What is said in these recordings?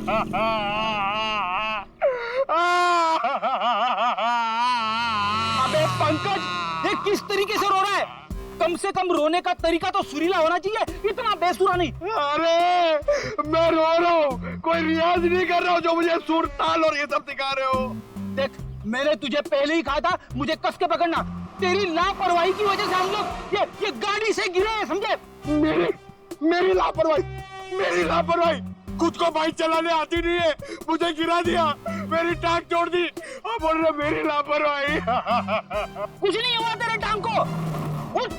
अबे पंकज, ये किस तरीके से रो रहा है? कम से कम रोने का तरीका तो सुरीला होना चाहिए, इतना बेसुरा नहीं। अरे मैं रो रहा हूँ, कोई रियाज नहीं कर रहा हूँ जो मुझे सुर ताल और ये सब सिखा रहे हो। देख, मैंने तुझे पहले ही कहा था मुझे कस के पकड़ना। तेरी लापरवाही की वजह से हम लोग ये गाड़ी से गिरे हैं, समझे? मेरी लापरवाही, खुद को बाइक चलाने आती नहीं है, मुझे गिरा दिया, मेरी टांग तोड़ दी और बोल रहे मेरी लापरवाही। कुछ नहीं हुआ तेरे टांग को। उठ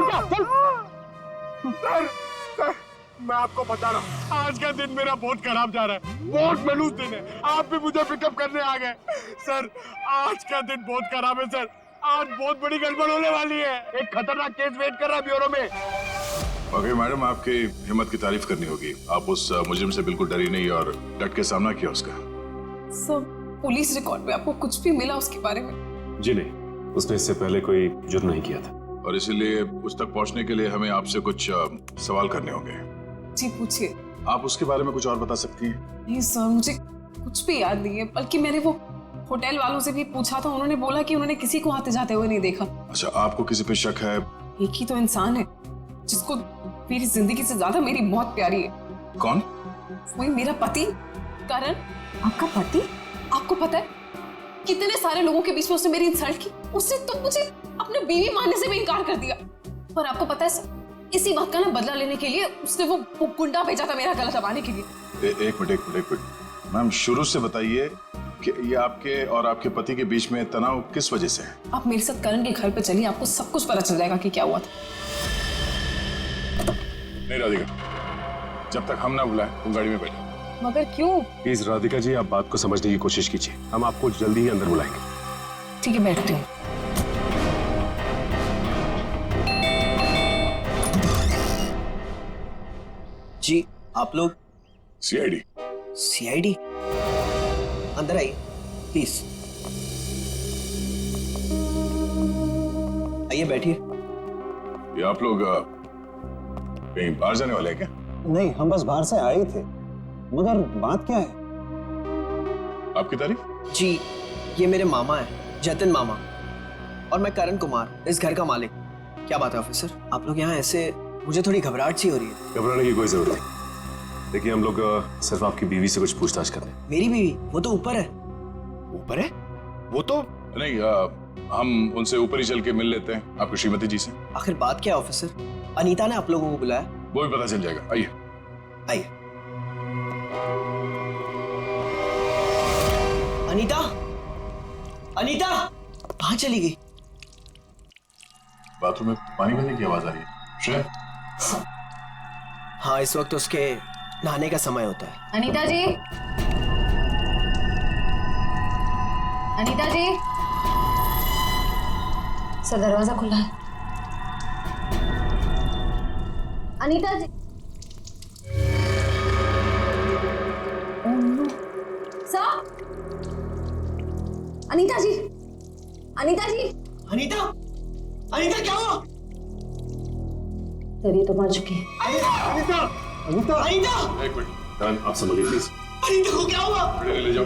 जा, चल। सर, मैं आपको बता रहा हूँ, आज का दिन मेरा बहुत खराब जा रहा है, बहुत मनूस दिन है। आप भी मुझे पिकअप करने आ गए। सर, आज का दिन बहुत खराब है सर, आज बहुत बड़ी गड़बड़ होने वाली है। एक खतरनाक केस वेट कर रहा है ब्यूरो में। ओके मैडम, आपकी हिम्मत की तारीफ करनी होगी। आप उस मुजरिम से बिल्कुल डरी नहीं और डट के सामना किया उसका। सर, पुलिस रिकॉर्ड में आपको कुछ भी मिला उसके बारे में? जी नहीं, उसने इससे पहले कोई जुर्म नहीं किया था। और इसीलिए उस तक पहुंचने के लिए हमें आपसे कुछ सवाल करने होंगे। जी पूछिए। आप उसके बारे में कुछ और बता सकती हैं? नहीं सर, मुझे कुछ भी याद नहीं है, बल्कि मैंने वो होटल वालों से भी पूछा था, उन्होंने बोला कि उन्होंने किसी को आते जाते हुए नहीं देखा। अच्छा, आपको किसी पे शक है? एक ही तो इंसान है जिसको मेरी जिंदगी से ज्यादा मेरी मौत प्यारी है। कौन? वही मेरा पति करण। आपका पति? आपको पता है कितने सारे लोगों के बीच में उसने मेरी इंसल्ट की। उसने तो मुझे अपने बीवी मानने से भी इनकार कर दिया। और आपको पता है सर, इसी बात का ना बदला लेने के लिए उसने वो गुंडा भेजा था मेरा गला दबाने के लिए। एक मिनट मैम, शुरू से बताइए कि ये आपके और आपके पति के बीच में तनाव किस वजह से है? आप मेरे साथ करण के घर पे चलिए, आपको सब कुछ पता चल जाएगा कि क्या हुआ था। नहीं राधिका, जब तक हम ना बुलाएं तुम गाड़ी में बैठो। मगर क्यों? प्लीज राधिका जी, आप बात को समझने की कोशिश कीजिए, हम आपको जल्दी ही अंदर बुलाएंगे। ठीक है, बैठती हूँ। जी, आप लोग? सीआईडी। सीआईडी? अंदर आइए प्लीज। आइए बैठिए। ये आप लोग कहीं बाहर जाने वाले हैं क्या? नहीं, हम बस बाहर से आए ही थे, मगर बात क्या है? आपकी तारीफ? जी, ये मेरे मामा हैं, जतिन मामा, और मैं करण कुमार, इस घर का मालिक। क्या बात है ऑफिसर, आप लोग यहाँ ऐसे? मुझे थोड़ी घबराहट सी हो रही है। घबराने की कोई जरूरत नहीं। देखिए, हम लोग सिर्फ आपकी बीवी से कुछ पूछताछ कर रहे हैं। मेरी बीवी? वो तो ऊपर है। ऊपर है? वो तो नहीं, हम उनसे ऊपर ही चल के मिल लेते हैं, आपकी श्रीमती जी से। आखिर बात क्या है ऑफिसर? अनीता ने आप लोगों को बुलाया? वो भी पता चल जाएगा, आइए। आइए। अनीता, अनीता कहाँ चली गई? बाथरूम में पानी भरने की आवाज आ रही है। श्रेया? हाँ, इस वक्त उसके नहाने का समय होता है। अनीता जी, अनीता जी, सर दरवाजा खुला है। अनीता जी, सर, अनीता जी, अनीता जी, अनीता, अनीता क्या हुआ? सर ये तो मर चुकी है। अनीता, अनीता, अनीता, एक मिनट, करण, आप समझिए प्लीज। अनीता को क्या हुआ? ले जाओ।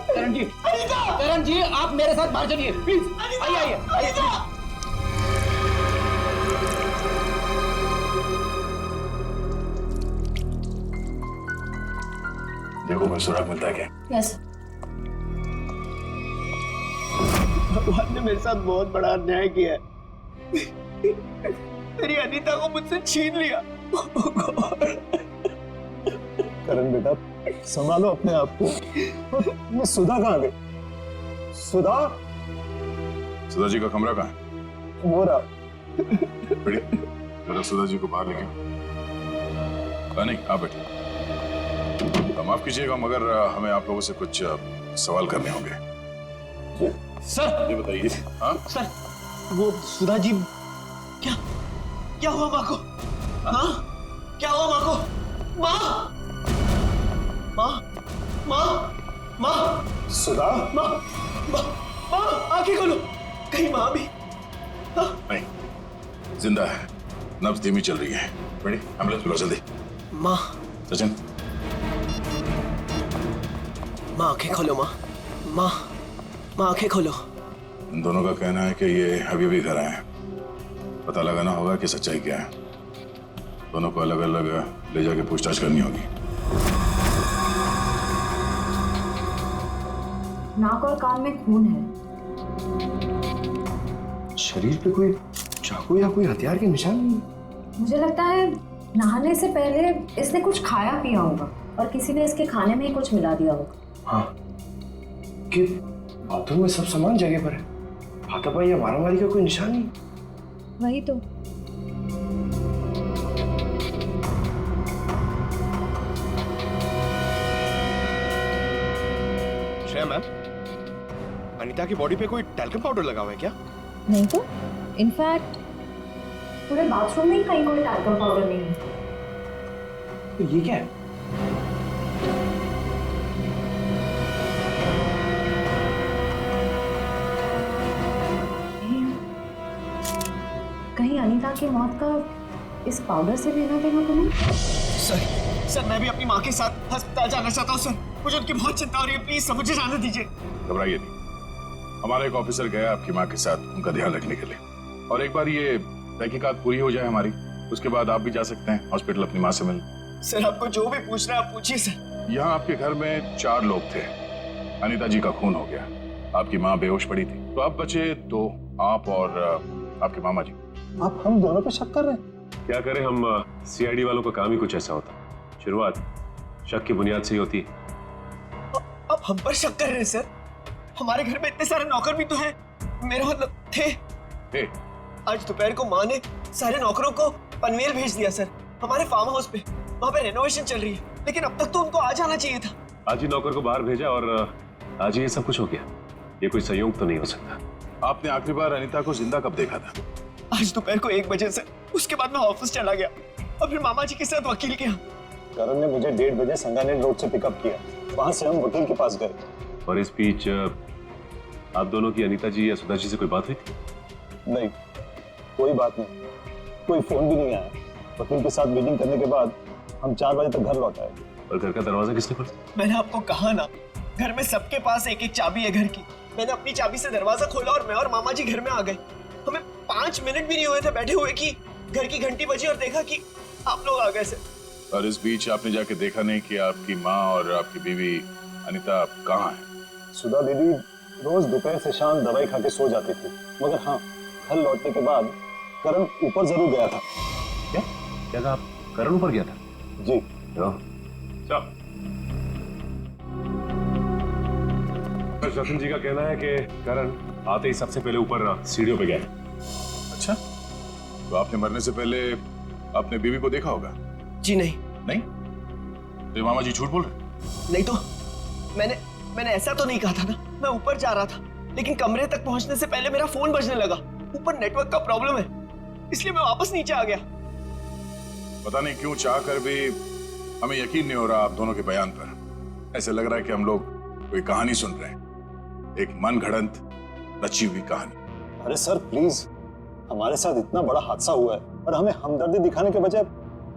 करण जी, आप मेरे साथ बाहर चलिए प्लीज। आइए। देखो मैं सुराग मिलता है क्या? यस। भगवान ने मेरे साथ बहुत बड़ा अन्याय किया है। मेरी अनीता को मुझसे छीन लिया। करण बेटा, संभालो अपने आप को। मैं सुधा कहाँ गई? सुधा? सुधा जी का कमरा कहाँ है? वो रहा। बढ़िया, जरा सुधा जी को बाहर लेके। नहीं, आप बैठिए। माफ कीजिएगा, मगर हमें आप लोगों से कुछ सवाल करने होंगे। सर, ये बताइए। हाँ सर, वो सुधा जी। क्या हुआ माँ को? हाँ, क्या हुआ माँ को? माँ, माँ, माँ, माँ, सुधा? माँ, माँ, माँ, आंखें खोलो, कहीं माँ भी? नहीं, जिंदा है, नब्ज धीमी चल रही है। रेडी? एम्बुलेंस बुलाओ जल्दी। माँ। सचिन, माँ आंखें खोलो माँ। माँ माँ आंखें खोलो। इन दोनों का कहना है कि ये अभी भी घर आए हैं। पता लगाना होगा कि सच्चाई क्या है। दोनों को अलग अलग ले जाके पूछताछ करनी होगी। नाक और कान में खून है। शरीर पे कोई चाकू या कोई हथियार के निशान नहीं। मुझे लगता है नहाने से पहले इसने कुछ खाया पिया होगा और किसी ने इसके खाने में ही कुछ मिला दिया होगा। हाँ, कि बाथरूम में सब सामान जगह पर है। हाथापाई या मारामारी का कोई निशान नहीं। वही तो। श्रेया मैम, अनीता की बॉडी पे कोई टैल्कम पाउडर लगा हुआ है क्या? नहीं तो इनफैक्ट पूरे बाथरूम में ही कहीं कोई टैल्कम पाउडर नहीं है। तो ये क्या है? कहीं अनीता की मौत का इस पाउडर से लेना देना तो नहीं? सर मैं भी अपनी माँ के साथ अस्पताल जाना चाहता हूँ सर। मुझे उनकी बहुत चिंता हो रही है, प्लीज सर मुझे जाने दीजिए। घबराइए नहीं, हमारा एक ऑफिसर गया आपकी माँ के साथ उनका ध्यान रखने के लिए। और एक बार ये तहकीकात पूरी हो जाए हमारी, उसके बाद आप भी जा सकते हैं हॉस्पिटल अपनी माँ से मिलने। सर आपको जो भी पूछना है आप पूछिए सर। यहाँ आपके घर में 4 लोग थे। अनीता जी का खून हो गया, आपकी माँ बेहोश पड़ी थी, तो अब बचे 2, आप और आपके मामा जी। आप हम दोनों पे शक कर रहे हैं? क्या करें हम, सीआईडी वालों का काम ही कुछ ऐसा होता। शुरुआत शक की बुनियाद से ही होती है। अब हम पर शक कर रहे हैं सर? हमारे घर में इतने सारे नौकर भी तो हैं। मेरा मतलब थे। आज दोपहर को माँ ने सारे नौकरों को पनवेल भेज दिया सर, हमारे फार्म हाउस पे। वहाँ पे रेनोवेशन चल रही है, लेकिन अब तक तो उनको आ जाना चाहिए था। आज ही नौकर को बाहर भेजा और आज ही ये सब कुछ हो गया। ये कोई संयोग तो नहीं हो सकता। आपने आखिरी बार अनीता को जिंदा कब देखा था? आज दोपहर को 1 बजे से। उसके बाद मैं ऑफिस चला गया और फिर मामा जी के साथ वकील के यहाँ। करण ने मुझे 1:30 बजे संगानेर रोड से पिकअप किया। वहां से हम वकील के पास गए। और इस बीच आप दोनों की अनीता जी या सुधा जी से कोई बात हुई थी? नहीं, कोई बात नहीं, कोई फोन भी नहीं आया। वकील के साथ मीटिंग करने के बाद हम 4 बजे तक घर लौट आए। और घर का दरवाजा किसने खोला? मैंने आपको कहा ना, घर में सबके पास एक चाबी है घर की। मैंने अपनी चाबी से दरवाजा खोला और मैं और मामा जी घर में आ गए। हमें 5 मिनट भी नहीं हुए थे बैठे हुए कि घर की घंटी बजी और देखा कि आप लोग आ गए सर। और इस बीच आपने जाके देखा नहीं कि आपकी माँ और आपकी बीवी अनीता कहाँ है? सुधा दीदी रोज दोपहर से शाम दवाई खा के सो जाती थी, मगर हाँ, घर लौटने के बाद करण ऊपर जरूर गया था। क्या कहा आप? करण ऊपर गया था? जी। जतिन जी का कहना है कि करण आते ही सबसे पहले ऊपर सीढ़ियों पे गया। अच्छा, तो आपने मरने से पहले अपने बीवी को देखा होगा? जी नहीं। नहीं? तो ये मामा जी झूठ बोल रहे? नहीं तो मैंने ऐसा तो नहीं कहा था ना। मैं ऊपर जा रहा था, लेकिन कमरे तक पहुंचने से पहले मेरा फोन बजने लगा। ऊपर नेटवर्क का प्रॉब्लम है, इसलिए मैं वापस नीचे आ गया। पता नहीं क्यों चाह कर भी हमें यकीन नहीं हो रहा आप दोनों के बयान पर। ऐसे लग रहा है कि हम लोग कोई कहानी सुन रहे हैं, एक मन घड़ंत रची हुई कहानी। अरे सर प्लीज, हमारे साथ इतना बड़ा हादसा हुआ है और हमें हमदर्दी दिखाने के बजाय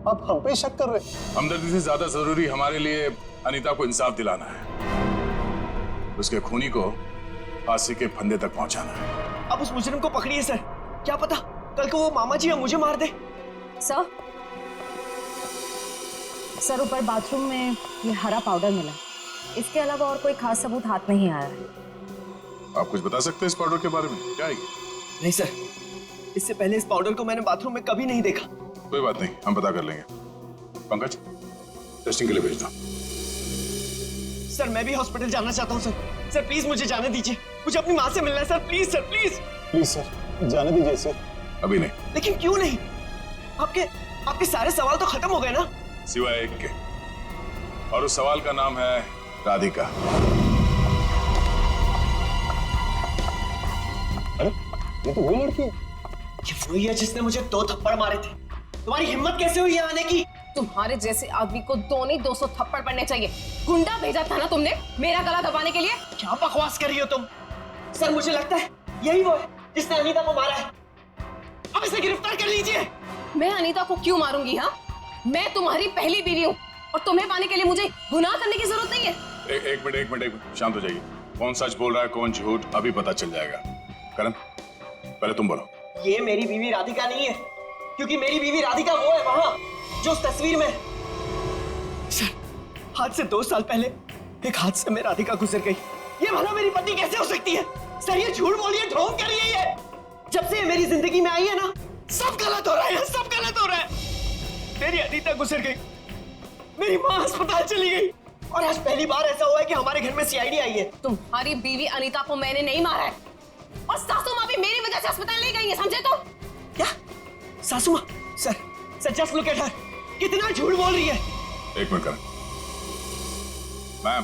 आप हम पे शक कर रहे। हमदर्दी से ज्यादा जरूरी हमारे लिए अनीता को इंसाफ दिलाना है, उसके खूनी को फांसी के फंदे तक पहुंचाना है। अब उस मुजरिम को पकड़िए सर, क्या पता कल को वो मामा जी या मुझे मार दे। सर ऊपर बाथरूम में ये हरा पाउडर मिला, इसके अलावा और कोई खास सबूत हाथ नहीं आया है। आप कुछ बता सकते हैं इस पाउडर के बारे में? क्या है ये? नहीं सर, इससे पहले इस पाउडर को मैंने बाथरूम में कभी नहीं देखा। कोई बात नहीं, हम पता कर लेंगे। पंकज, टेस्टिंग के लिए भेज दो। सर मैं भी हॉस्पिटल जाना चाहता हूँ सर। सर प्लीज मुझे जाने दीजिए, मुझे अपनी माँ से मिलना है sir. Please sir, please please sir, जाने दीजिए सर। अभी नहीं। लेकिन क्यों नहीं? आपके सारे सवाल तो खत्म हो गए ना, सिवाय एक के, और उस सवाल का नाम है राधिका। अरे ये तो वही लड़की है। ये वही है जिसने मुझे 2 थप्पड़ मारे थे। तुम्हारी हिम्मत कैसे हुई यहाँ आने की? तुम्हारे जैसे आदमी को 2 नहीं 200 थप्पड़ पड़ने चाहिए। गुंडा भेजा था ना तुमने मेरा गला दबाने के लिए। क्या बकवास कर रही हो तुम? सर मुझे लगता है यही वो है जिसने अनीता को मारा है। अब इसे गिरफ्तार कर लीजिए। मैं अनीता को क्यों मारूंगी? हाँ, मैं तुम्हारी पहली बीवी हूँ और तुम्हें पाने के लिए मुझे गुनाह करने की जरूरत नहीं है। एक मिनट, शांत हो जाइए। कौन सच बोल रहा है कौन झूठ अभी पता चल जाएगा। करण पहले तुम बोलो। ये मेरी बीवी राधिका नहीं है, क्योंकि मेरी बीवी राधिका वो है वहां जो उस तस्वीर में है। सर, आज से 2 साल पहले एक हादसे में राधिका गुजर गई। ये भला मेरी पत्नी कैसे हो सकती है? सर, ये झूठ बोल रही है, ढोंग कर रही है ये। जब से ये मेरी जिंदगी में आई है ना, सब गलत हो रहा है, सब गलत हो रहा है। मेरी अनीता गुजर गई, मेरी माँ अस्पताल चली गई, और आज पहली बार ऐसा हुआ है कि हमारे घर में सीआईडी आई है। तुम्हारी बीवी अनीता को मैंने नहीं मारा है, और सासू माँ भी मेरी वजह से अस्पताल ले गई है, समझे तुम? क्या? सासू माँ? Sir just look at her, कितना झूठ बोल रही है। एक मिनट करण। मैम,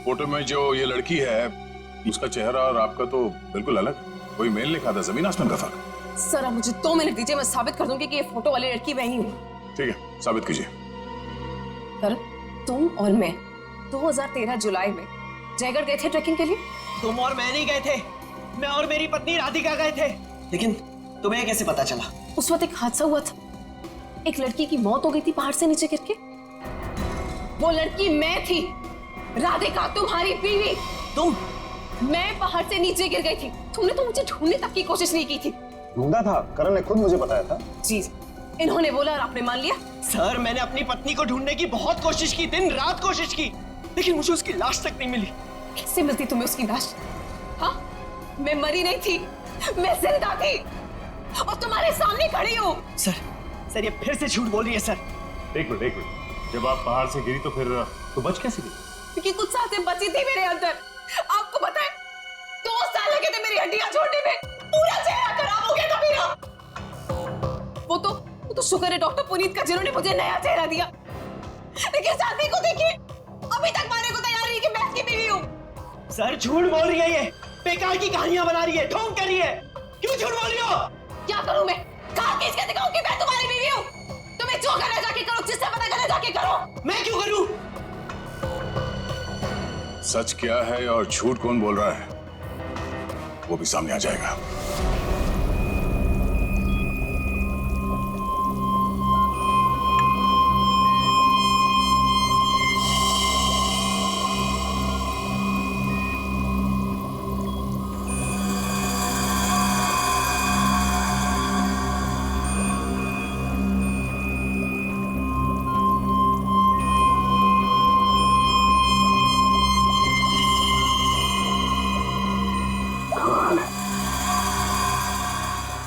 फोटो में जो ये लड़की है उसका चेहरा और आपका तो बिल्कुल अलग, कोई मेल नहीं खाता, जमीन आसमान का फर्क। सर, अब मुझे 2 मिनट दीजिए, मैं साबित कर दूंगी कि ये फोटो वाली लड़की वही हूँ। ठीक है, साबित कीजिए। करण, तुम और मैं 2013 जुलाई में जयगढ़ गए थे ट्रैकिंग के लिए। तुम और मैं नहीं गए थे, मैं और मेरी पत्नी राधिका गए थे। लेकिन तुम्हें कैसे पता चला? उस वक्त एक हादसा हुआ था, एक लड़की की मौत हो गई थी पहाड़ से नीचे गिर के। वो लड़की मैं थी, राधिका तुम्हारी बीवी। तुम? मैं पहाड़ से नीचे गिर गई थी, तुमने तो मुझे ढूंढने तक की कोशिश नहीं की थी। ढूंढा था, करण ने खुद मुझे बताया था। जी, इन्होंने बोला और आपने मान लिया। सर, मैंने अपनी पत्नी को ढूंढने की बहुत कोशिश की, दिन रात कोशिश की, लेकिन मुझे उसकी लाश तक नहीं मिली। कैसे मिलती तुम्हें उसकी लाश? हाँ, मैं मरी नहीं थी, मैं जिंदा थी और तुम्हारे सामने खड़ी हूँ। सर ये फिर से झूठ बोल रही है सर। एक मिनट, जब आप पहाड़ से गिरी तो फिर तो बच कैसे गई? क्योंकि कुछ सांसें बची थी मेरे अंदर। आपको पता है, 2 साल लगे थे मेरी हड्डियां छोड़ने में, पूरा चेहरा खराब हो गया था मेरा। वो तो शुक्र है डॉक्टर पुनीत का, जिन्होंने मुझे नया चेहरा दिया। लेकिन शादी को देखिए, अभी तक मारने को तैयार नहीं कि मैं इसकी बीवी हूँ। सर, झूठ बोल रही है, ये बेकार की कहानियां बना रही है, ढोंग कर रही है। क्यों झूठ बोल रही हो? क्या करूं मैं? कहां खींच के दिखाऊं कि मैं तुम्हारी बीवी हूं? तुम्हें जो करना जाके करो, जिससे पता करना जाके करो। मैं क्यों करूं? सच क्या है और झूठ कौन बोल रहा है वो भी सामने आ जाएगा।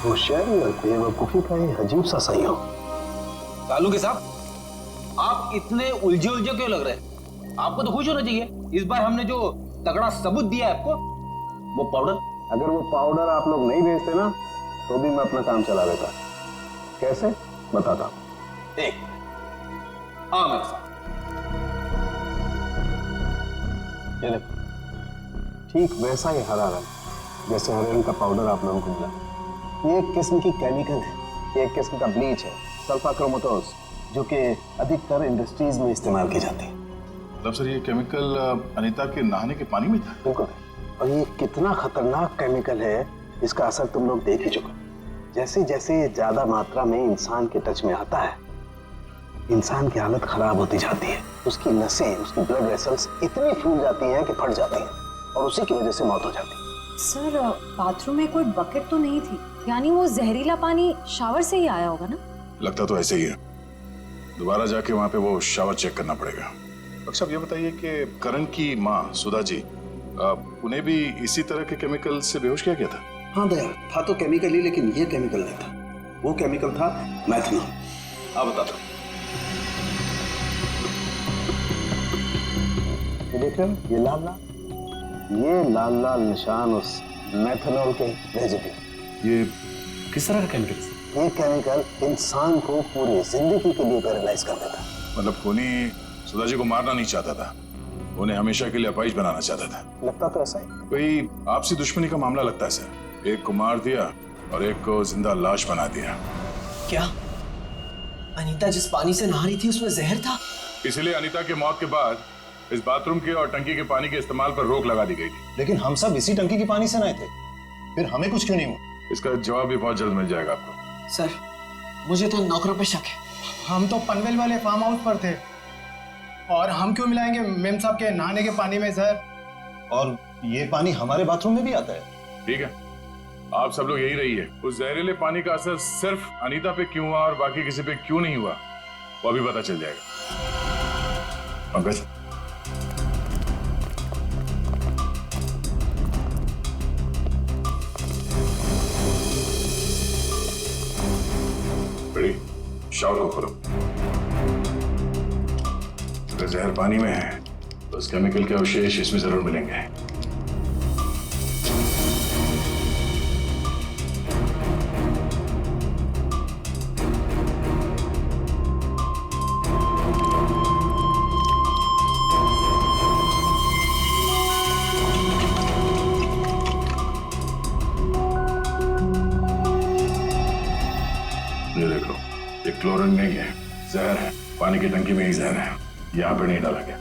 होशियारी और बेवकूफी का ये अजीब सा संयोग। कालू के साहब, आप इतने उलझे क्यों लग रहे हैं? आपको तो खुश होना चाहिए, इस बार हमने जो तगड़ा सबूत दिया है आपको, वो पाउडर। अगर वो पाउडर आप लोग नहीं भेजते ना तो भी मैं अपना काम चला लेता। कैसे बताता हूं। एक हाँ मेरे साथ। ये देखो, ठीक वैसा ही हरा रंग जैसे हरे रंग का पाउडर आप लोगों को मिला। ये एक किस्म की केमिकल है, ये एक किस्म का ब्लीच है, सल्फा क्रोमेटोज, जो कि अधिकतर इंडस्ट्रीज में इस्तेमाल की जाती है। मतलब सर, ये केमिकल अनीता के नहाने के पानी में था? बिल्कुल। और ये कितना खतरनाक केमिकल है, इसका असर तुम लोग देख ही चुके। जैसे जैसे ये ज्यादा मात्रा में इंसान के टच में आता है, इंसान की हालत खराब होती जाती है। उसकी नसें, उसकी ब्लड वेसल्स इतनी फूल जाती हैं कि फट जाती हैं, और उसी की वजह से मौत हो जाती है। सर, बाथरूम में कोई बकेट तो नहीं थी, यानी वो जहरीला पानी शावर से ही आया होगा ना? लगता तो ऐसे ही है। दोबारा जाके वहां पे वो शावर चेक करना पड़ेगा। डॉक्टर साहब, ये बताइए कि करण की माँ सुधा जी, उन्हें भी इसी तरह के केमिकल से बेहोश किया गया था? हाँ दया, था तो केमिकल ही, लेकिन ये केमिकल नहीं था। वो केमिकल था मैथनॉल। आप बता दो। ये देख रहे हो, ये लाल लाल निशान उस मैथनॉल के रेजिड्यू। ये किस तरह का केमिकल है? ये केमिकल इंसान को पूरी जिंदगी के लिए पैरालाइज कर देता। मतलब खूनी सुधा जी को मारना नहीं चाहता था, उन्हें हमेशा के लिए अपाहिज बनाना चाहता था। लगता तो ऐसा ही। कोई आपसी दुश्मनी का मामला लगता है सर। एक को मार दिया और एक को जिंदा लाश बना दिया। क्या अनीता जिस पानी से नहा रही थी उसमें जहर था? इसलिए अनीता की मौत के बाद इस बाथरूम के और टंकी के पानी के इस्तेमाल पर रोक लगा दी गई थी। लेकिन हम सब इसी टंकी के पानी से नहाए थे, फिर हमें कुछ क्यों नहीं हुआ? इसका जवाब भी बहुत जल्द मिल जाएगा आपको। सर, मुझे तो नौकरों पे शक है। हम तो पनवेल वाले फार्म हाउस पर थे और हम क्यों मिलाएंगे मेम साहब के नहाने के पानी में जहर? और ये पानी हमारे बाथरूम में भी आता है। ठीक है, आप सब लोग यही रहिए। उस जहरीले पानी का असर सिर्फ अनीता पे क्यों हुआ और बाकी किसी पे क्यों नहीं हुआ, वो अभी पता चल जाएगा। पंकज, बड़ी शावर को खोलो। अगर जहर पानी में है तो उस केमिकल के अवशेष इसमें जरूर मिलेंगे। ये देखो, ये क्लोरीन नहीं है, जहर है। पानी की टंकी में ही जहर है, यहाँ पे नहीं डाला गया।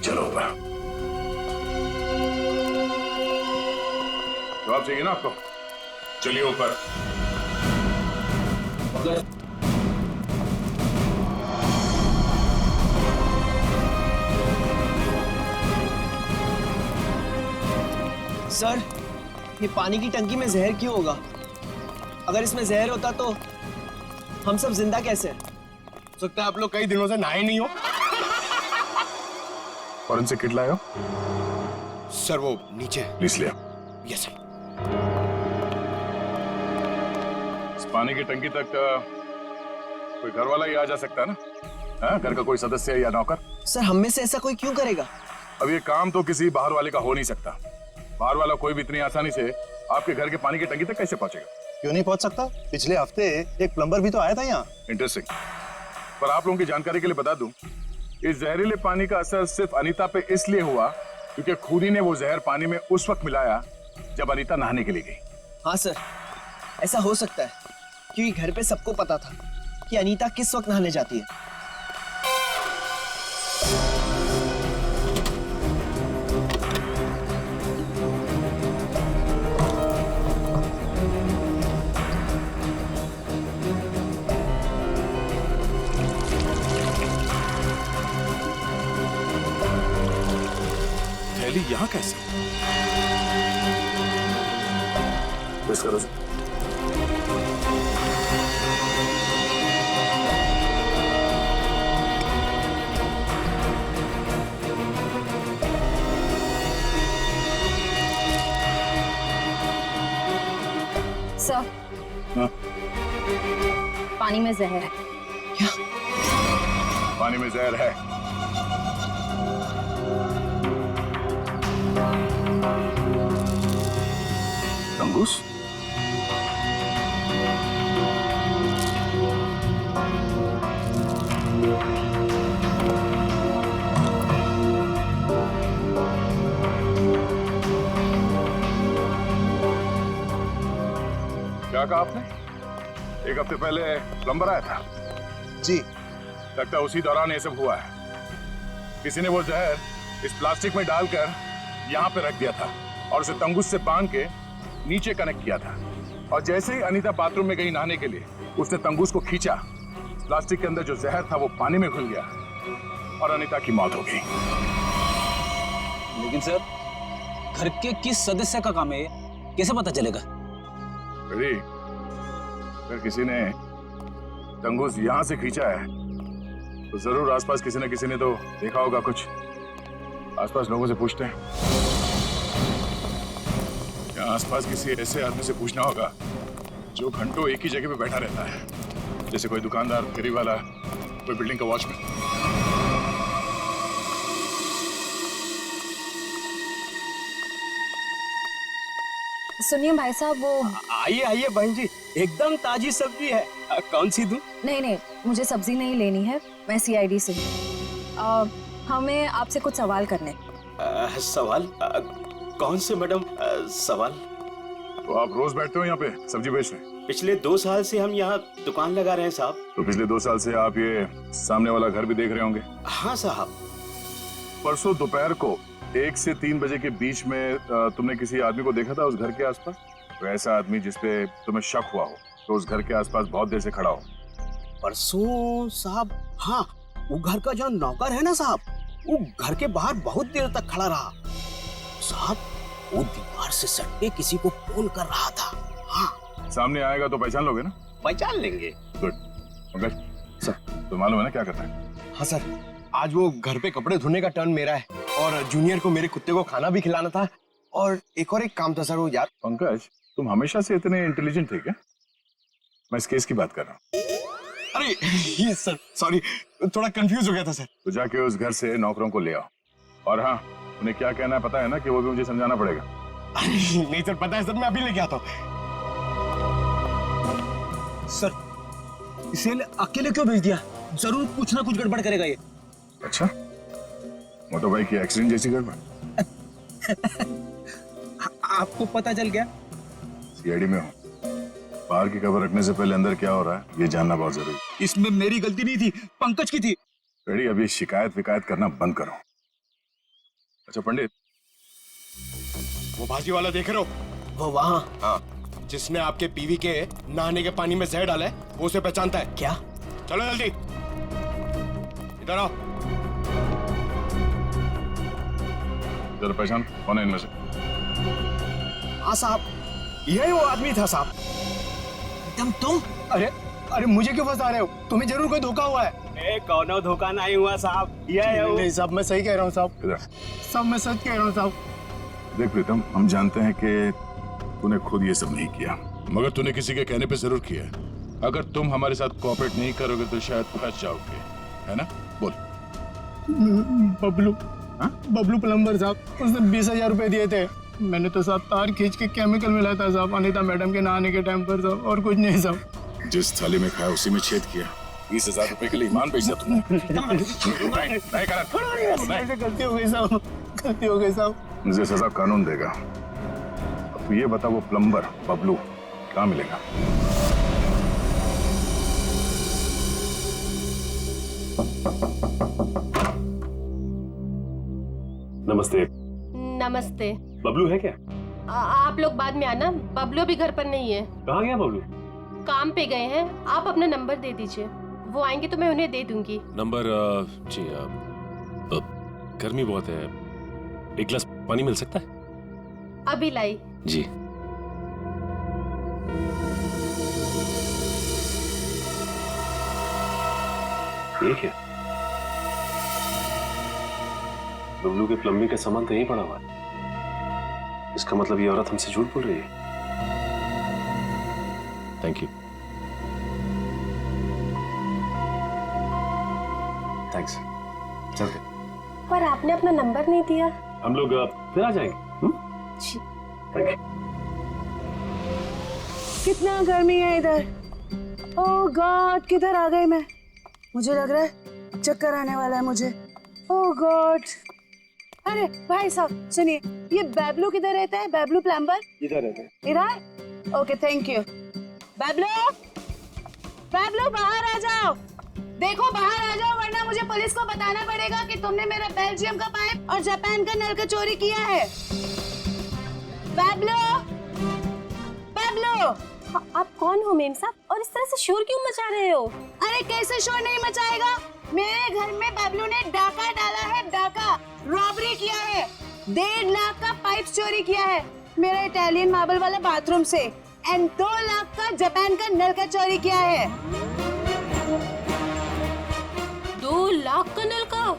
चलो ऊपर। जवाब चाहिए ना आपको? चलिए ऊपर। सर, ये पानी की टंकी में जहर क्यों होगा? अगर इसमें जहर होता तो हम सब जिंदा कैसे? हो सकता है आप लोग कई दिनों से नहाए नहीं हो। फॉरेंसिक किट लाए हो? सर वो नीचे। प्लीज लिया। Yes sir. इस पानी की टंकी तक कोई घर वाला ही आ जा सकता है ना? हाँ, घर का कोई सदस्य या नौकर? सर, हम में से ऐसा कोई क्यों करेगा? अब ये काम तो किसी बाहर वाले का हो नहीं सकता। बाहर वाला कोई भी इतनी आसानी से आपके घर के पानी की टंकी तक कैसे पहुंचेगा? क्यों नहीं पहुंच सकता? पिछले हफ्ते एक प्लम्बर भी तो आया था यहाँ। इंटरेस्टिंग। पर आप लोगों की जानकारी के लिए बता दूं, इस जहरीले पानी का असर सिर्फ अनीता पे इसलिए हुआ क्योंकि खुदी ने वो जहर पानी में उस वक्त मिलाया जब अनीता नहाने के लिए गई। हाँ सर, ऐसा हो सकता है क्योंकि घर पे सबको पता था कि अनीता किस वक्त नहाने जाती है। थैली यहाँ कैसे? बस करो सर। सर, हाँ? पानी में जहर है। क्या? पानी में जहर है? तंगुस? क्या कहा आपने? एक हफ्ते पहले प्लम्बर आया था? जी। लगता है उसी दौरान ये सब हुआ है। किसी ने वो जहर इस प्लास्टिक में डालकर यहाँ पे रख दिया था और उसे तंगुस से बांध के नीचे कनेक्ट किया था। और जैसे ही अनीता बाथरूम में गई नहाने के लिए, उसने तंगुस को खींचा। प्लास्टिक के अंदर जो जहर था वो पानी में घुल गया और अनीता की मौत हो गई। लेकिन सर, घर के किस सदस्य का काम है, कैसे पता चलेगा? अरे, अगर किसी ने तंगुस यहाँ से खींचा है तो जरूर आसपास किसी न किसी ने तो देखा होगा कुछ। आसपास लोगों से पूछते हैं। या आसपास किसी ऐसे आदमी से पूछना होगा जो घंटों एक ही जगह पे बैठा रहता है, जैसे कोई दुकानदार, फेरी वाला, कोई बिल्डिंग का वॉचमैन। सुनिए भाई साहब, वो आइए आइए बहन जी, एकदम ताजी सब्जी है। कौन सी दूं? नहीं, मुझे सब्जी नहीं लेनी है, मैं सीआईडी से हूँ। हमें आपसे कुछ सवाल करने। सवाल? कौन से मैडम सवाल? तो आप रोज बैठते हो यहाँ पे सब्जी बेचने? पिछले 2 साल से हम यहाँ दुकान लगा रहे हैं साहब। तो पिछले 2 साल से आप ये सामने वाला घर भी देख रहे होंगे? हाँ साहब। परसों दोपहर को 1 से 3 बजे के बीच में तुमने किसी आदमी को देखा था उस घर के आसपास? तो ऐसा आदमी जिसपे तुम्हें शक हुआ हो, तो उस घर के आसपास बहुत देर से खड़ा हो। परसों साहब? हाँ, वो घर का जो नौकर है ना साहब, वो घर के बाहर बहुत देर तक खड़ा रहा साहब। वो दीवार से सट के किसी को फोन कर रहा था। हाँ, सामने आएगा तो पहचान लोगे ना? पहचान लेंगे। गुड। पंकज सर, तो मालूम है ना क्या करना है? हाँ सर, आज वो घर पे कपड़े धोने का टर्न मेरा है और जूनियर को मेरे कुत्ते को खाना भी खिलाना था और एक काम था सर वो यार। पंकज, तुम हमेशा से इतने इंटेलिजेंट थे क्या? मैं इस केस की बात कर रहा हूँ। अरे ये सर सॉरी, थोड़ा कंफ्यूज हो गया था सर। तो जाके उस घर से नौकरों को ले आओ, और हाँ, उन्हें क्या कहना है पता है ना, कि वो भी मुझे समझाना पड़ेगा। नहीं सर, पता है सर, मैं अभी लेके आता हूँ। सर, इसे अकेले क्यों भेज दिया? जरूर कुछ ना कुछ गड़बड़ करेगा ये। अच्छा, मोटो भाई की एक्सीडेंट जैसी गड़बड़? आपको पता चल गया? सीआईडी में हूँ, बाहर की खबर रखने से पहले अंदर क्या हो रहा है ये जानना बहुत जरूरी है। इसमें मेरी गलती नहीं थी, पंकज की थी। रेडी, अभी शिकायत विकायत करना बंद करो। अच्छा पंडित, वो भाजी वाला देख रहे हो? वो वहाँ। हाँ, जिसने आपके पीवी के नहाने के पानी में जहर डाला है, वो उसे पहचानता है क्या? चलो जल्दी इधर आओ। जरा पहचान कौन है इनमें से? हाँ साहब, यही वो आदमी था साहब। एकदम तुम? अरे मुझे क्यों फंसा रहे हो? तुम्हें जरूर कोई धोखा हुआ है। कौनो धोखा नहीं हुआ साहब, ये है वो। नहीं साहब, मैं सही कह रहा हूँ साहब, इधर सब मैं सच कह रहा हूँ साहब। देख प्रीतम, हम जानते हैं कि तूने खुद ये सब नहीं किया, मगर तूने किसी के कहने पे जरूर किया है। अगर तुम हमारे साथ कोऑपरेट नहीं करोगे तो शायद फंस जाओगे, है ना? बोल। बबलू, बबलू प्लम्बर साहब, उसने 20,000 रुपए दिए थे। मैंने तो साहब तार खींच के केमिकल मिलाया था साहब, अनीता मैडम के नहाने के टाइम पर साहब, और कुछ नहीं साहब। जिस थाली में खाया उसी में छेद किया। 20,000 रुपए के लिए ईमान बेच दिया तुमने। नहीं करा। गलती हो गई साहब, गलती हो गई साहब। मुझे सजा कानून देगा। अब तू ये बता, वो प्लम्बर बबलू कहाँ मिलेगा? नमस्ते। नमस्ते। बबलू है क्या? आप लोग बाद में आना, बबलू भी घर पर नहीं है। कहाँ गया बबलू? काम पे गए हैं। आप अपना नंबर दे दीजिए, वो आएंगे तो मैं उन्हें दे दूंगी। नंबर? जी, गर्मी बहुत है, एक गिलास पानी मिल सकता है? अभी लाई। जी। ये क्या? बबलू के प्लम्बिंग का सामान तो यहीं पड़ा हुआ है। इसका मतलब ये औरत हमसे झूठ बोल रही है। Thank you. थैंक्स। चलते। पर आपने अपना नंबर नहीं दिया। हम लोग फिर आ जाएंगे। जी। Thank you. कितना गर्मी है इधर। ओह गॉड, किधर आ गई मैं? मुझे लग रहा है चक्कर आने वाला है मुझे। ओह गॉड। अरे भाई साहब सुनिए, ये बैबलू किधर रहता है? बैबलू प्लम्बर इधर रहते हैं। इधर? Okay thank you. Bablu, Bablu बाहर आ जाओ। देखो बाहर आ जाओ, वरना मुझे पुलिस को बताना पड़ेगा कि तुमने मेरा बेल्जियम का पाइप और जापान का नल का चोरी किया है। बैबलू, बैबलू। आप कौन हो मेम साहब, और इस तरह से शोर क्यों मचा रहे हो? अरे कैसे शोर नहीं मचाएगा? मेरे घर में बबलू ने डाका डाला है, डाका रॉबरी किया है। 1.5 लाख का पाइप चोरी किया है मेरा इटालियन मार्बल वाला बाथरूम से, एंड 2 लाख का जापान का नल का चोरी किया है। 2 लाख का नल का?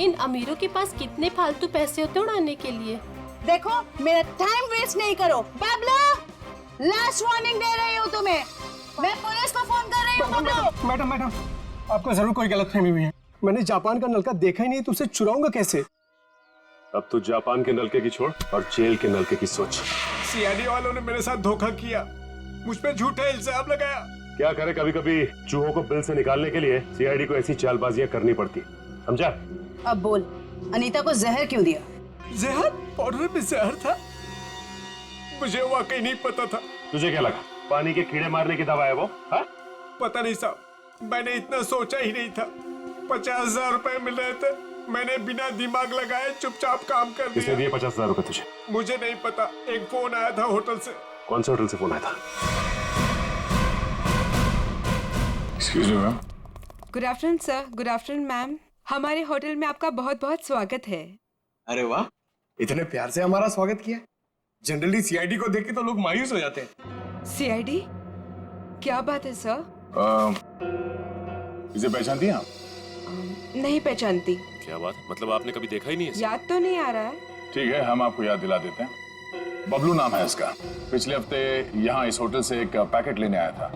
इन अमीरों के पास कितने फालतू पैसे होते उड़ाने के लिए। देखो मेरा टाइम वेस्ट नहीं करो। बबलू, लास्ट वार्निंग दे रही हूँ तुम्हें, मैं पुलिस को फोन कर रही हूँ। बबलू। मैडम मैडम, आपको जरूर कोई गलतफहमी हुई है। मैंने जापान का नलका देखा ही नहीं, तो उसे चुराऊंगा कैसे? अब तो जापान के नलके की छोड़ और जेल के नलके की सोच। सीआईडी वालों ने मेरे साथ धोखा किया, मुझ पे झूठा इल्जाम लगाया। क्या करे, कभी कभी चूहों को बिल से निकालने के लिए सीआईडी को ऐसी चालबाजियां करनी पड़ती, समझा? अब बोल, अनीता को जहर क्यों दिया? जहर? पाउडर में जहर था? मुझे वाकई नहीं पता था। तुझे क्या लगा पानी के कीड़े मारने की दवा है वो? हा? पता नहीं साहब, मैंने इतना सोचा ही नहीं था। 50,000 रुपए मिल रहे थे, मैंने बिना दिमाग लगाए चुपचाप काम कर दिया। किसने दिए 50,000 रुपए तुझे? मुझे नहीं पता, एक फोन आया था होटल से। कौन से होटल से फोन आया था? Excuse me ma'am. Good afternoon sir, good afternoon ma'am. हमारे होटल में आपका बहुत बहुत स्वागत है। अरे वाह, इतने प्यार से हमारा स्वागत किया। जनरली सीआईडी को देख के तो लोग मायूस हो जाते हैं। सीआईडी? क्या बात है सर? इसे पहचानती हैं आप? नहीं पहचानती। क्या बात, मतलब आपने कभी देखा ही नहीं है? याद तो नहीं आ रहा है। ठीक है, हम आपको याद दिला देते हैं। बबलू नाम है इसका। पिछले हफ्ते यहाँ इस होटल से एक पैकेट लेने आया था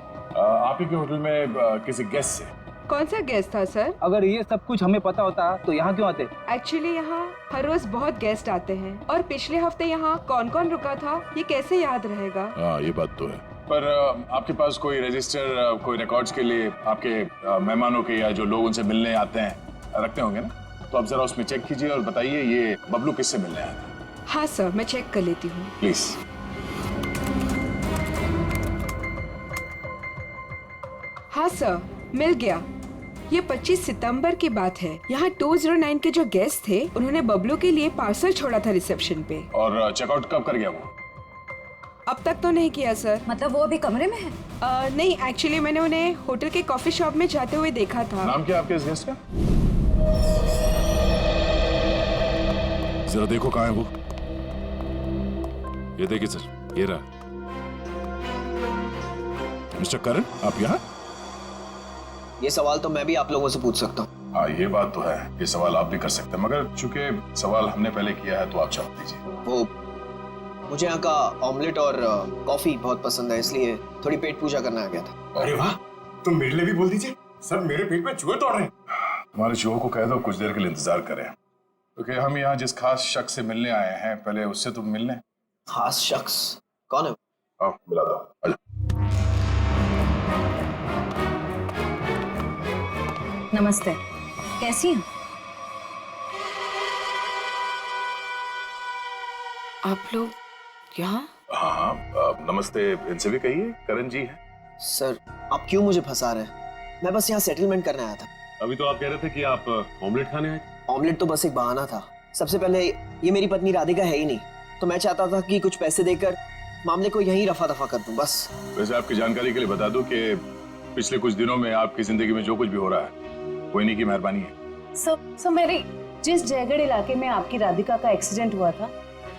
आप ही के होटल में किसी गेस्ट से। कौन सा गेस्ट था सर? अगर ये सब कुछ हमें पता होता तो यहाँ क्यों आते? एक्चुअली यहाँ हर रोज बहुत गेस्ट आते हैं और पिछले हफ्ते यहाँ कौन कौन रुका था ये कैसे याद रहेगा? हाँ, ये बात तो है। पर आपके पास कोई रजिस्टर, कोई रिकॉर्ड्स के लिए आपके मेहमानों के या जो लोग उनसे मिलने आते हैं रखते होंगे ना? तो आप जरा उसमें चेक कीजिए और बताइए ये बबलू किससे मिलने आया था। हाँ सर, मैं चेक कर लेती हूँ। प्लीज। हाँ सर, मिल गया। ये 25 सितंबर की बात है। यहाँ 209 के जो गेस्ट थे उन्होंने बबलू के लिए पार्सल छोड़ा था रिसेप्शन पे। और चेकआउट कब कर गया वो? अब तक तो नहीं किया सर। मतलब वो अभी कमरे में है? नहीं, एक्चुअली मैंने उन्हें होटल के कॉफी शॉप में जाते हुए देखा था। नाम क्या आपके इस गेस्ट का? जरा देखो कहाँ है वो। ये देखिए सर, ये रहा। मिस्टर करण, आप यहाँ? ये सवाल तो मैं भी आप लोगों से पूछ सकता हूँ। हाँ, ये बात तो है, ये सवाल आप भी कर सकते हैं, मगर चूंकि सवाल हमने पहले किया है तो आप जवाब दीजिए। वो मुझे यहाँ का ऑमलेट और कॉफी बहुत पसंद है, इसलिए थोड़ी पेट पूजा करना आ गया था। अरे वाह, तुम मेरे लिए भी बोल दीजिए। सर, मेरे पेट में चूहे दौड़ रहे हैं। हमारे चूहों को कह दो कुछ देर के लिए इंतजार करें, क्योंकि हम यहाँ जिस खास शख्स से मिलने आए हैं पहले उससे तो मिलने। खास शख्स कौन है? आओ मिला दो। आजा। नमस्ते, कैसी हैं? आप लोग यहाँ? हाँ, नमस्ते इनसे भी कहिए, करण जी है। सर, आप क्यों मुझे फंसा रहे हैं? मैं बस यहाँ सेटलमेंट करने आया था। अभी तो आप कह रहे थे कि आप ऑमलेट खाने आए। ऑमलेट तो बस एक बहाना था। सबसे पहले ये मेरी पत्नी राधिका है ही नहीं, तो मैं चाहता था कि कुछ पैसे देकर मामले को यहीं रफा दफा कर दूं बस। वैसे आपकी जानकारी के लिए बता दूं कि पिछले कुछ दिनों में आपकी जिंदगी में जो कुछ भी हो रहा है वो इन्हीं की मेहरबानी है। सर मेरी जिस जयगढ़ इलाके में आपकी राधिका का एक्सीडेंट हुआ था,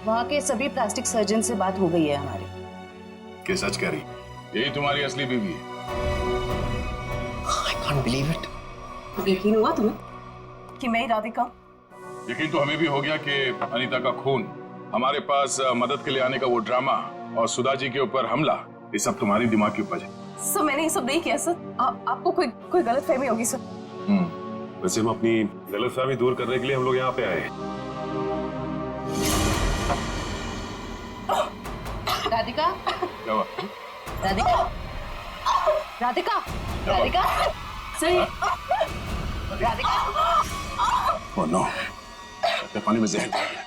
वहाँ के सभी प्लास्टिक सर्जन से बात हो गई है हमारी। क्या सच कह रही? यही तुम्हारी असली बीवी है? I can't believe it। यकीन हुआ तुम्हें कि मैं ही राधिका? यकीन तो हमें भी हो गया कि अनीता का खून, हमारे पास मदद के लिए आने का वो ड्रामा और सुधा जी के ऊपर हमला, ये सब तुम्हारी दिमाग की उपज है। सर, मैंने ये सब नहीं किया सर। आपको कोई गलतफहमी होगी सर। वैसे हम अपनी गलतफहमी दूर करने के लिए हम लोग यहाँ पे आए हैं। राधिका, क्या हुआ? राधिका, राधिका, राधिका, सही, राधिका। ओह नो, अपने पानी में जहर डाल दिया।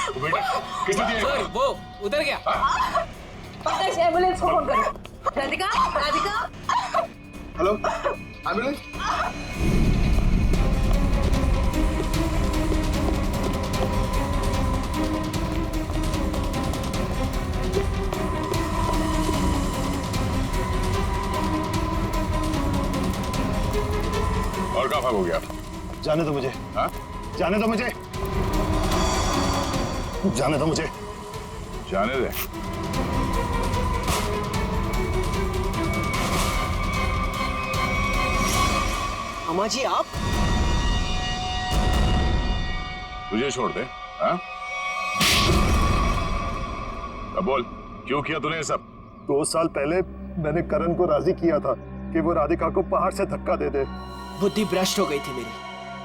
तो बेटा, किसने दिया? सर, वो उधर गया। पता है, एम्बुलेंस को फोन करो। राधिका, राधिका। Hello, ambulance. और कहाँ भाग हो गया? जाने दो मुझे। हाँ? जाने दो मुझे। जाने दो मुझे। जाने दे। अम्मा जी, आप? तुझे छोड़ दे? हाँ? अब बोल, क्यों किया तूने ये सब? 2 साल पहले मैंने करण को राजी किया था कि वो राधिका को पहाड़ से धक्का दे दे। बुद्धि भ्रष्ट हो गई थी मेरी,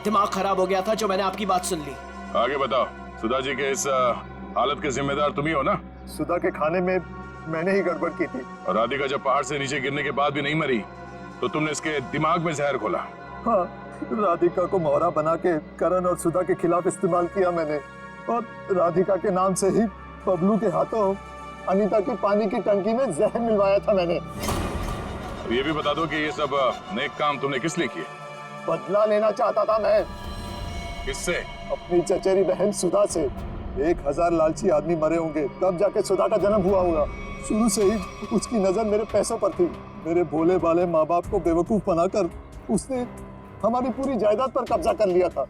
दिमाग खराब हो गया था जो मैंने आपकी बात सुन ली। आगे बताओ, सुधा जी के इस हालत के जिम्मेदार तुम ही हो ना? सुधा के खाने में मैंने ही गड़बड़ की थी। और राधिका जब पहाड़ से नीचे गिरने के बाद भी नहीं मरी तो तुमने इसके दिमाग में जहर घोला। हाँ, राधिका को मोहरा बना के करण और सुधा के खिलाफ इस्तेमाल किया मैंने, और राधिका के नाम से ही बबलू के हाथों अनीता की पानी की टंकी में जहर मिलवाया था मैंने। ये भी बता दो कि ये सब नेक काम तुमने किस लिए किए? बदला लेना चाहता था मैं। किससे? अपनी चचेरी बहन सुधा से। 1000 लालची आदमी मरे होंगे तब जाके सुधा का जन्म हुआ होगा। शुरू से ही उसकी नजर मेरे पैसों पर थी। मेरे भोले भाले माँ बाप को बेवकूफ बनाकर उसने हमारी पूरी जायदाद पर कब्जा कर लिया था।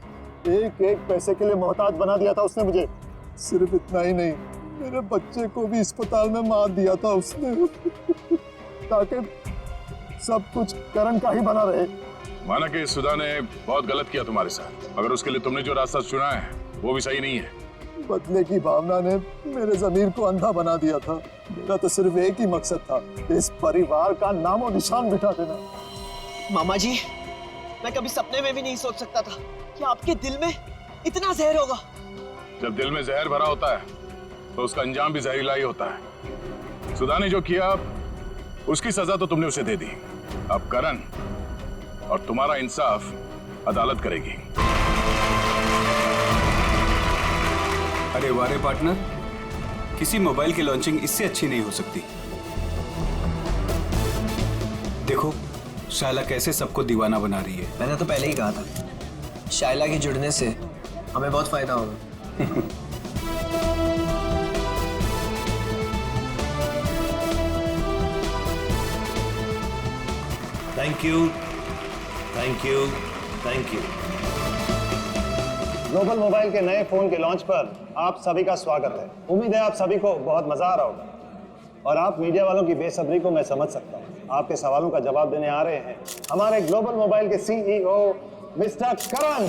एक एक पैसे के लिए मोहताज बना दिया था उसने मुझे। सिर्फ इतना ही नहीं, मेरे बच्चे को भी अस्पताल में मार दिया था उसने ताकि सब कुछ करण का ही बना रहे। माना कि सुधा ने बहुत गलत किया तुम्हारे साथ, मगर उसके लिए तुमने जो रास्ता चुना है वो भी सही नहीं है। बदले की भावना ने मेरे जमीर को अंधा बना दिया था। मेरा तो सिर्फ एक ही मकसद था, इस परिवार का नामो निशान मिटा देना। मामा जी, मैं कभी सपने में भी नहीं सोच सकता था कि आपके दिल में इतना जहर होगा। जब दिल में जहर भरा होता है तो उसका अंजाम भी जहरीला ही होता है। सुधा ने जो किया उसकी सजा तो तुमने उसे दे दी। अब करण और तुम्हारा इंसाफ अदालत करेगी। अरे वारे पार्टनर, किसी मोबाइल की लॉन्चिंग इससे अच्छी नहीं हो सकती। देखो शायला कैसे सबको दीवाना बना रही है। मैंने तो पहले ही कहा था, शायला के जुड़ने से हमें बहुत फायदा होगा। Thank you, thank you, thank you. Global mobile के नए फोन के लॉन्च पर आप सभी का स्वागत है। उम्मीद है आप सभी को बहुत मजा आ रहा होगा और आप मीडिया वालों की बेसब्री को मैं समझ सकता हूँ। आपके सवालों का जवाब देने आ रहे हैं हमारे ग्लोबल मोबाइल के CEO mister Karan.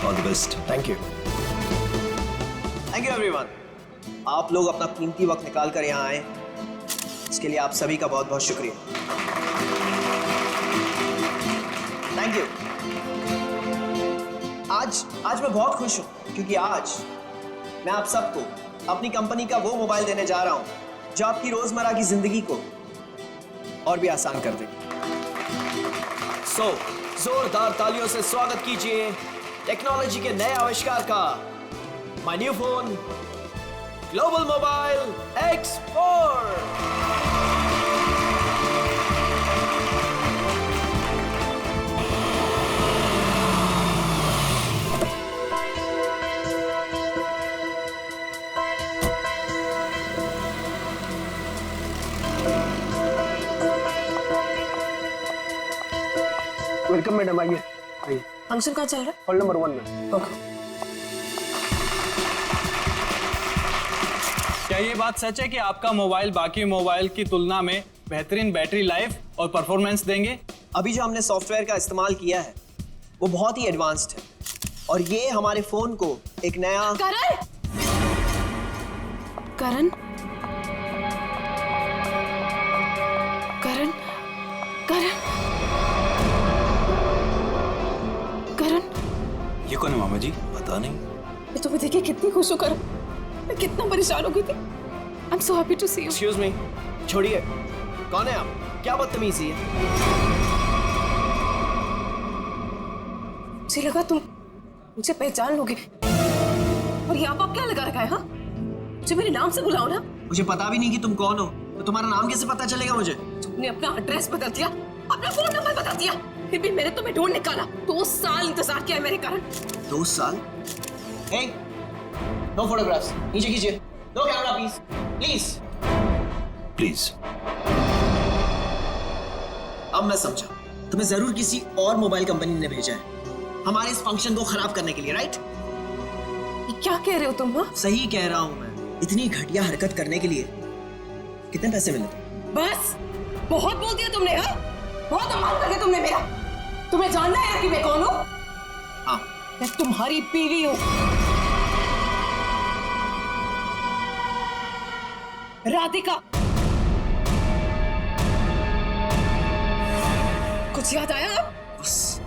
All the best. Thank you everyone. आप लोग अपना कीमती वक्त निकाल कर यहाँ आए, इसके लिए आप सभी का बहुत बहुत शुक्रिया। Thank you. आज मैं बहुत खुश हूँ क्योंकि आज मैं आप सबको अपनी कंपनी का वो मोबाइल देने जा रहा हूँ जो आपकी रोजमर्रा की जिंदगी को और भी आसान कर देगी। जोरदार तालियों से स्वागत कीजिए टेक्नोलॉजी के नए आविष्कार का, my new phone global mobile X4। Welcome madam, आइए आइए। फंक्शन कहाँ चल रहा है? हॉल नंबर 1 में। ओके। क्या ये बात सच है कि आपका मोबाइल बाकी मोबाइल की तुलना में बेहतरीन बैटरी लाइफ और परफॉर्मेंस देंगे? अभी जो हमने सॉफ्टवेयर का इस्तेमाल किया है वो बहुत ही एडवांस्ड है और ये हमारे फोन को एक नया करण करण करण करण करण ये कौन है मामा जी? पता नहीं। मैं तुम्हें देखिए कितनी खुश हूँ करण। मैं कितना परेशान हो गई थी। I'm so happy to see you. Excuse me, छोड़िए। कौन है आप? क्या बदतमीजी है? मुझे लगा तुम मुझे पहचान लोगे और यहाँ पर क्या लगा रखा है? हाँ, मुझे मेरे नाम से बुलाओ ना। मुझे पता भी नहीं कि तुम कौन हो, तो तुम्हारा नाम कैसे पता चलेगा मुझे? तुमने अपना एड्रेस बदल दिया, अपना फोन नंबर बदल दिया, फिर भी मैंने तुम्हें ढूंढ निकाला। 2 साल इंतजार किया मेरे कारण। 2 साल? Hey, no photographs. नीचे कीजिए। No camera, please. Please. Please. अब मैं समझा, तुम्हें जरूर किसी और मोबाइल कंपनी ने भेजा है हमारे इस फंक्शन को खराब करने के लिए, राइट? क्या कह रहे हो तुम? हाँ, सही कह रहा हूं मैं। इतनी घटिया हरकत करने के लिए कितने पैसे मिले थे? बस बहुत बोल दिया तुमने। हाँ, बहुत अपमान कर दिया तुमने मेरा। तुम्हें जानना है कि मैं कौन हूँ? हाँ, मैं तुम्हारी बीवी हूँ, राधिका। कुछ याद आया? बस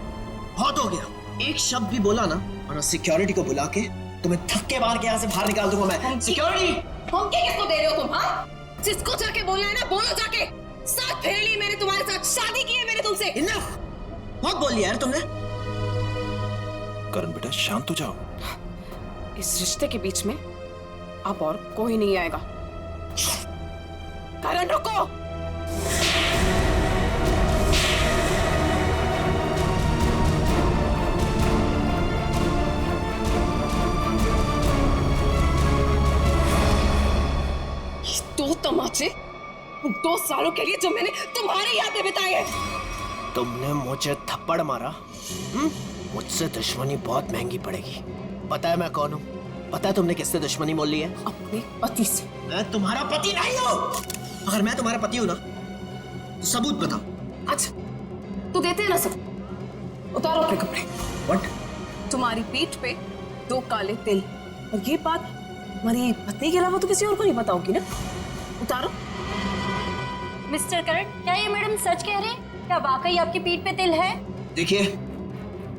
बहुत हो गया। एक शब्द भी बोला ना, वरना सिक्योरिटी को बुला के तुम्हें धक्के मार के यहाँ से बाहर निकाल दूंगा मैं। सिक्योरिटी! धमकी किसको दे रहे हो तुम? हाँ, जिसको जाके बोलना है ना बोलो जाके। साथ फेर ली मैंने तुम्हारे साथ, शादी की है मैंने तुमसे। इनफ! बहुत बोल लिया यार तुमने। करण बेटा शांत हो जाओ। इस रिश्ते के बीच में अब और कोई नहीं आएगा। करण रुको। 2 तमाचे 2 सालों के लिए जो मैंने तुम्हारे यादें बिताई है। तुमने मुझे थप्पड़ मारा, मुझसे दुश्मनी बहुत महंगी पड़ेगी। पता है मैं कौन हूँ? पता है तुमने किससे दुश्मनी मोल ली है? अपने पति से। मैं तुम्हारा पति नहीं हूँ। अगर मैं तुम्हारा पति हूँ ना, तो सबूत बताओ। अच्छा, तो देते हैं ना सब। उतारो अपने कपड़े। What? तुम्हारी पीठ पे 2 काले तिल, और ये बात हमारी पत्नी के अलावा तो किसी और को नहीं पता होगी ना। उतारो। मिस्टर करण, क्या ये मैडम सच कह रहे हैं? क्या वाकई आपकी पीठ पे तिल है? देखिए,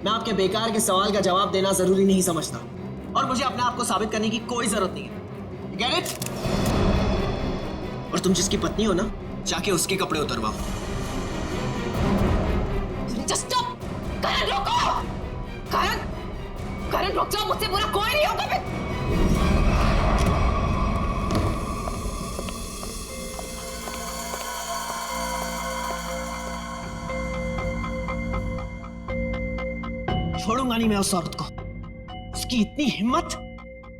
मैं आपके बेकार के सवाल का जवाब देना जरूरी नहीं समझता, और मुझे अपने आप को साबित करने की कोई जरूरत नहीं है। Get it? और तुम जिसकी पत्नी हो ना, जाके उसके कपड़े उतरवाओ। Just stop! करण रोको! करण रुक जाओ, मुझसे बुरा कोई नहीं होगा। छोड़ूंगा नहीं मैं उस औरत को। उसकी इतनी हिम्मत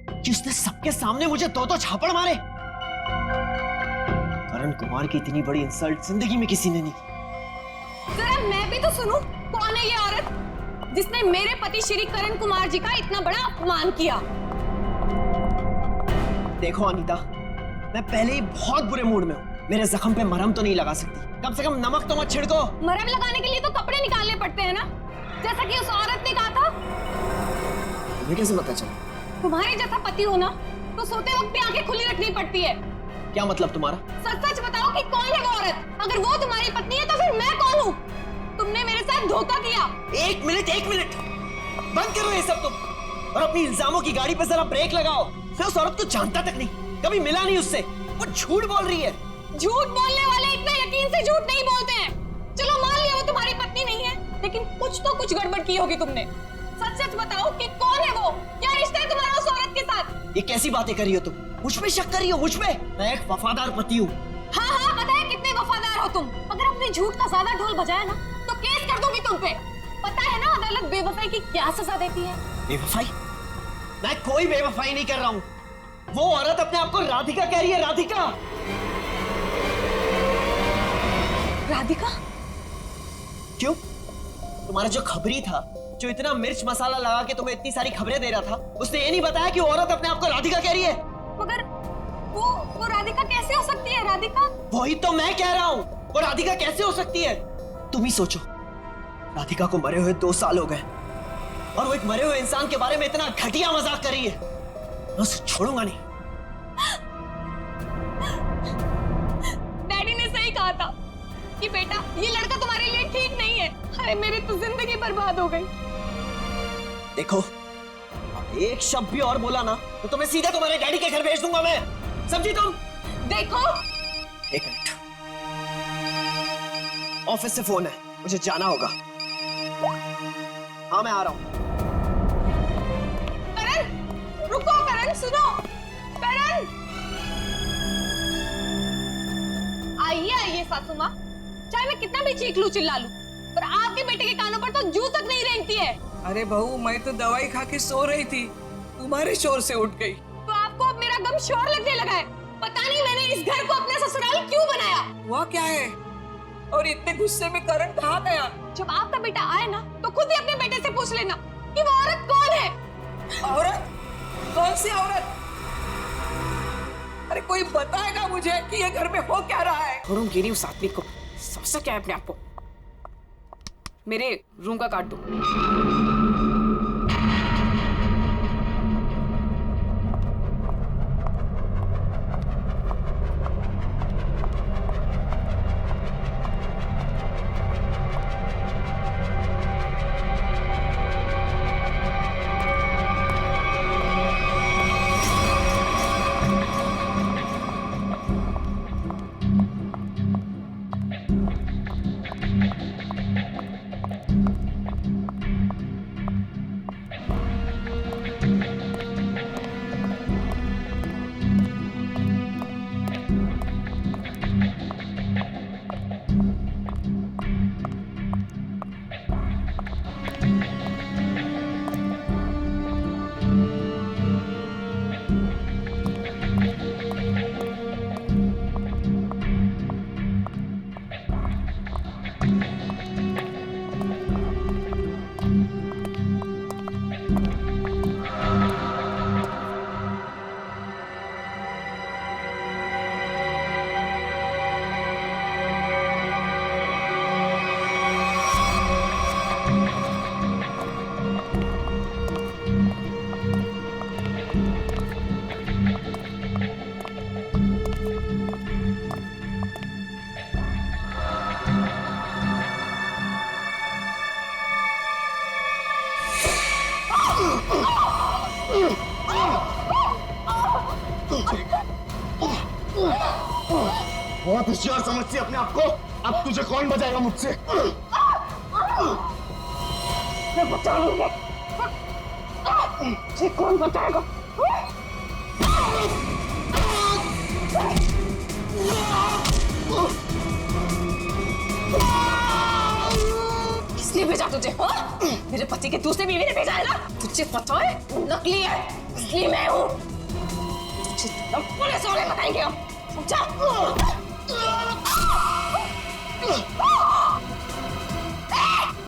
कि उसने सबके सामने मुझे 2 झापड़ मारे। करण कुमार की इतनी बड़ी इंसल्ट जिंदगी में किसी ने नहीं की। जरा मैं भी तो सुनूं, कौन है ये औरत जिसने मेरे पति श्री करण कुमार जी का इतना बड़ा अपमान किया? देखो अनीता, मैं पहले ही बहुत बुरे मूड में हूँ। मेरे जख्म पे मरहम तो नहीं लगा सकती, कम से कम नमक तो मत छिड़को। मरहम लगाने के लिए तो कपड़े निकालने पड़ते हैं ना, जैसा कि उस औरत ने कहा था। तुम्हें कैसे पता चला? तुम्हारे जैसा पति हो ना, तो सोते वक्त भी आंखें खुली रखनी पड़ती है। क्या मतलब तुम्हारा? सच सच बताओ कि कौन है वो औरत? अगर वो तुम्हारी पत्नी है तो फिर मैं कौन हूँ? तुमने मेरे साथ धोखा किया। एक मिनट बंद करो ये सब तुम, और अपनी इल्जामों की गाड़ी पे जरा ब्रेक लगाओ। मैं उस औरत को जानता तक नहीं, कभी मिला नहीं उससे। वो झूठ बोल रही है। झूठ बोलने वाले इतना यकीन से झूठ नहीं बोलते हैं। चलो मान लिया वो तुम्हारी पत्नी नहीं है, लेकिन कुछ गड़बड़ की होगी तुमने। सच सच बताओ कि कौन है वो? क्या रिश्ता है तुम्हारा उस औरत के साथ? ये कैसी बातें कर रही हो तुम? मुझ पे शक कर रही हो? मुझ पे? मैं एक वफादार पति हूँ। हाँ, पता है कितने वफादार हो तुम। अगर अपने झूठ का ज्यादा ढोल बजाया ना, तो केस कर दूंगी तुम पे। पता है ना अदालत बेवफाई की क्या सजा देती है? बेवफाई? मैं कोई बेवफाई नहीं कर रहा हूँ। वो औरत अपने आप को राधिका कह रही है। राधिका? राधिका? क्यों? तुम्हारा जो खबरी था, जो इतना मिर्च मसाला लगा के तुम्हें इतनी सारी खबरें दे रहा था, उसने ये नहीं बताया कि वो औरत अपने आप को राधिका कह रही है। मगर वो राधिका कैसे हो सकती है? राधिका? वही तो मैं कह रहा हूँ, वो राधिका कैसे हो सकती है? तुम ही सोचो, राधिका को मरे हुए 2 साल हो गए, और वो एक मरे हुए इंसान के बारे में इतना घटिया मजाक कर रही है। मैं उसे छोड़ूंगा नहीं। डैडी ने सही कहा था कि बेटा ये लड़का तुम्हारे लिए ठीक नहीं है। अरे मेरी तो जिंदगी बर्बाद हो गई। देखो, एक शब्द भी और बोला ना, तो तुम्हें सीधे तुम्हारे डैडी के घर भेज दूंगा मैं। समझी तुम? देखो, एक मिनट, ऑफिस से फोन है, मुझे जाना होगा। हाँ मैं आ रहा हूँ। करण, रुको। करण सुनो। करण, आइए सासू माँ। चाहे मैं कितना भी चीख लूं चिल्ला लूं, पर आपके बेटे के कानों पर तो जू तक नहीं रेंगती है। अरे बहू, मैं तो दवाई खा के सो रही थी, तुम्हारे शोर से उठ गई। तो आपको अब मेरा गम शोर लगने लगा है। पता नहीं मैंने इस घर को अपने ससुराल क्यों बनाया। हुआ क्या है? और इतने गुस्से में करण कहाँ गया? जब आपका बेटा आए ना, तो खुद ही अपने बेटे से पूछ लेना कि वो औरत कौन है। औरत? कौन सी औरत? अरे कोई बताएगा मुझे कि ये घर में हो क्या रहा है? छोड़ूंगी नहीं उस आदमी को। समझ क्या है अपने आप को? मेरे रूम का काट दो। बहुत होशियार समझती है अपने आप को। अब तुझे कौन बचाएगा मुझसे? मैं बचा लूंगा। मुझे कौन बचाएगा? इसलिए भेजा तुझे, हाँ? मेरे पति के दूसरे बीवी ने भेजा है ना? तुझे पता है नकली है, इसलिए मैं हूँ। तुझे पुलिस वाले बताएंगे, समझा?